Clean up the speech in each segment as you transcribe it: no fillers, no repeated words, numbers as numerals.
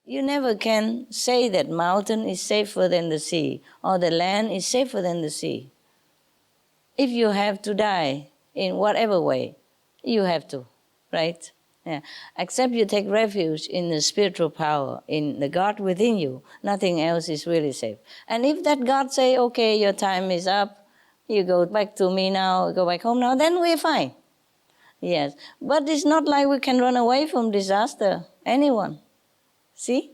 You never can say that mountain is safer than the sea or the land is safer than the sea. If you have to die in whatever way, you have to, right? Yeah. Except you take refuge in the spiritual power, in the God within you, nothing else is really safe. And if that God say, okay, your time is up, you go back to me now, go back home now, then we're fine. Yes, but it's not like we can run away from disaster, anyone. See?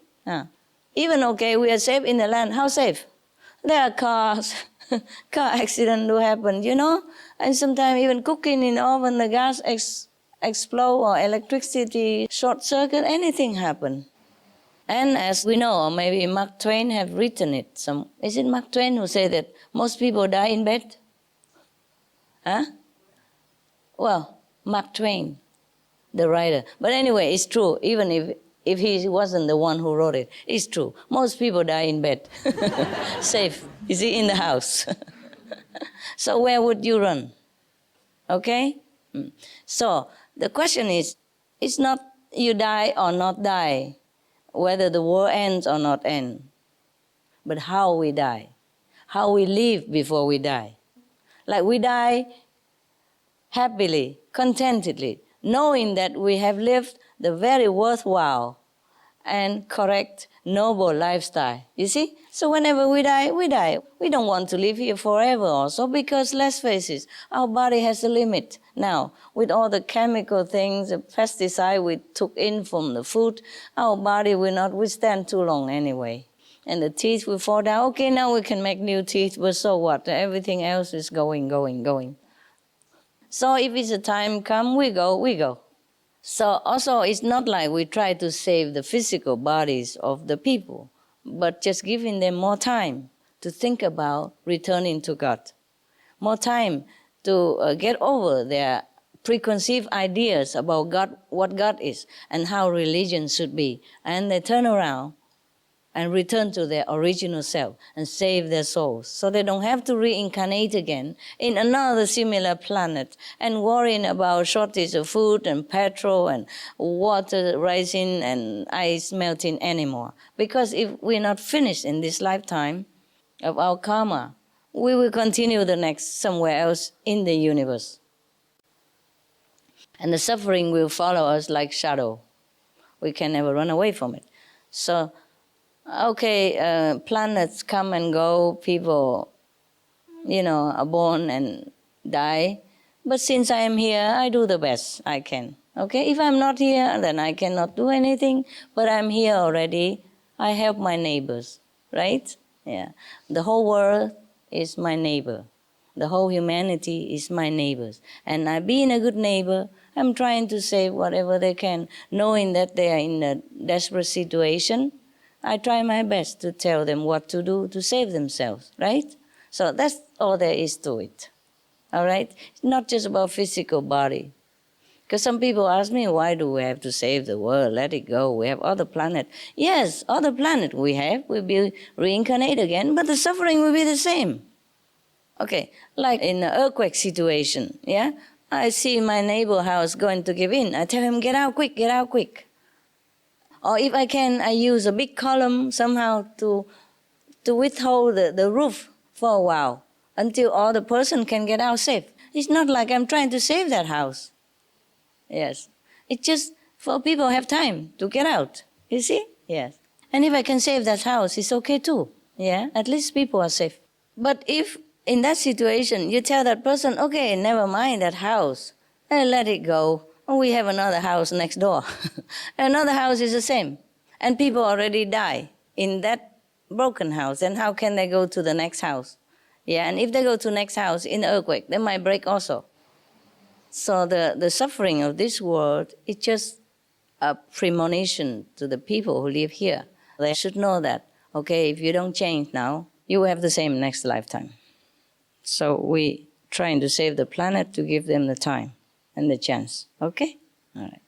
Even okay, we are safe in the land. How safe? There are cars, car accident do happen, you know? And sometimes even cooking in the oven, the gas explode or electricity short circuit, anything happen. And as we know, or maybe Mark Twain have written it. Is it Mark Twain who said that most people die in bed? Well, Mark Twain, the writer. But anyway, it's true, even if he wasn't the one who wrote it. It's true. Most people die in bed. Safe. Is he in the house? So where would you run? Okay? So the question is, it's not you die or not die, whether the world ends or not end, but how we die, how we live before we die. Like we die happily, contentedly, knowing that we have lived the very worthwhile and correct, noble lifestyle. You see? So whenever we die, we die. We don't want to live here forever also because, let's face it, our body has a limit. Now, with all the chemical things, the pesticide we took in from the food, our body will not withstand too long anyway. And the teeth will fall down. Okay, now we can make new teeth, but so what? Everything else is going. So if it's a time come, we go. So also it's not like we try to save the physical bodies of the people, but just giving them more time to think about returning to God. More time to get over their preconceived ideas about God, what God is, and how religion should be. And they turn around and return to their original self and save their souls. So they don't have to reincarnate again in another similar planet and worrying about shortage of food and petrol and water rising and ice melting anymore. Because if we're not finished in this lifetime of our karma, we will continue the next somewhere else in the universe. And the suffering will follow us like shadow. We can never run away from it. So, okay, planets come and go, people, are born and die. But since I am here, I do the best I can. Okay, if I'm not here, then I cannot do anything. But I'm here already. I help my neighbors, right? Yeah. The whole world is my neighbor. The whole humanity is my neighbors. And I, being a good neighbor, I'm trying to save whatever they can, knowing that they are in a desperate situation. I try my best to tell them what to do to save themselves, right? So that's all there is to it, all right? It's not just about physical body. Because some people ask me, why do we have to save the world? Let it go. We have other planet. Yes, other planet we have. We'll be reincarnate again, but the suffering will be the same. Okay, like in an earthquake situation, yeah? I see my neighbor house going to give in. I tell him, get out quick, get out quick. Or if I can, I use a big column somehow to withhold the roof for a while until all the person can get out safe. It's not like I'm trying to save that house. Yes. It's just for people have time to get out. You see? Yes. And if I can save that house, it's okay too. Yeah? At least people are safe. But if in that situation you tell that person, okay, never mind that house, let it go. We have another house next door. Another house is the same. And people already die in that broken house. Then how can they go to the next house? Yeah, and if they go to the next house in the earthquake, they might break also. So the suffering of this world is just a premonition to the people who live here. They should know that, okay, if you don't change now, you will have the same next lifetime. So we trying to save the planet to give them the time and the chance. Okay? All right.